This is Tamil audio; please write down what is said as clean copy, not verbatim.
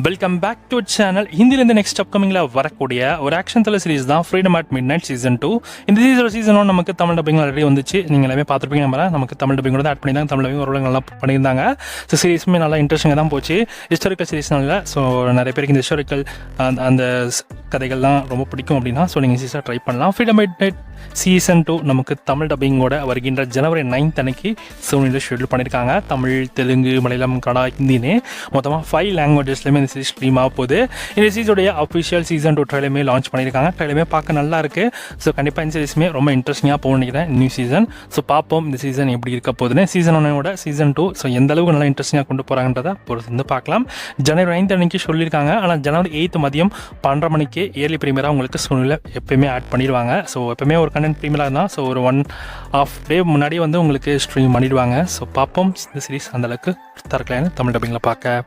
Welcome back to channel. ஹிந்திலேருந்து நெக்ஸ்ட் அப்கமிங்கில் வரக்கூடிய ஒரு ஆக்ஷன் த்ரில்லர் சீரிஸ் தான் freedom at midnight season 2. இந்த சீசன் 1 நமக்கு தமிழ் டப்பிங் ஆல்ரெடி வந்துச்சு. நீங்கள் எல்லாமே பார்த்துருப்பீங்க. நம்ம நமக்கு தமிழ் டப்பிங் கூட ஆட் பண்ணியிருந்தாங்க. தமிழ் டப்பிங் ஒரு நல்லா பண்ணியிருந்தாங்க. ஸோ சீரிஸுமே நல்லா இன்ட்ரெஸ்டிங்காக தான் போச்சு. ஹிஸ்டாரிக்கல் சீரிஸ்னால ஸோ நிறைய பேருக்கு இந்த ஹிஸ்டாரிக்கல் அந்த கதைகள்லாம் ரொம்ப பிடிக்கும் அப்படின்னா ஸோ நீங்கள் சீஸாக ட்ரை பண்ணலாம். ஃப்ரீடம் அட் நைட் சீசன் 2 நமக்கு தமிழ் டப்பிங்கோட வருகின்ற ஜனவரி 9 அன்னைக்கு சோனியில் ஷெட்யூல் பண்ணியிருக்காங்க. தமிழ், தெலுங்கு, மலையாளம், கன்னடா, ஹிந்தின்னு மொத்தமாக 5 லாங்குவேஜஸ்லையுமே இந்த சீரிஸ் ஸ்ட்ரீம் ஆக போகுது. இந்த சீரிஸோடைய அஃபிஷியல் சீசன் 2 ட்ரைலருமே லான்ச் பண்ணியிருக்காங்க. ட்ரைலருமே பார்க்க நல்லா இருக்குது. ஸோ கண்டிப்பாக இந்த சீரிஸுமே ரொம்ப இன்ட்ரெஸ்டிங்காக போகணும்னு நினைக்கிறேன் நியூ சீசன். ஸோ பார்ப்போம் இந்த சீசன் எப்படி இருக்க போகுதுன்னு. சீசன் 1 சீசன் 2 ஸோ எந்த அளவுக்கு நல்லா இன்ட்ரெஸ்டிங்காக கொண்டு போகிறாங்கன்றதை பொறுத்து வந்து பார்க்கலாம். ஜனவரி 9 அன்னைக்கு சொல்லியிருக்காங்க. ஆனால் ஜனவரி 8 மதியம் 12:30 மணிக்கு இயர்லி ப்ரீமியராக உங்களுக்கு சூழ்நிலை எப்பயுமே ஆட் பண்ணிடுவாங்க. ஸோ எப்பவுமே ஒரு கண்டென்ட் ப்ரீமியராக இருந்தால் ஸோ ஒரு 1.5 day முன்னாடியே வந்து உங்களுக்கு ஸ்ட்ரீம் பண்ணிடுவாங்க. ஸோ பார்ப்போம் இந்த சீரிஸ் அந்தளவுக்கு தரக்கலைன்னு தமிழ் டப்பிங்கில் பார்க்க.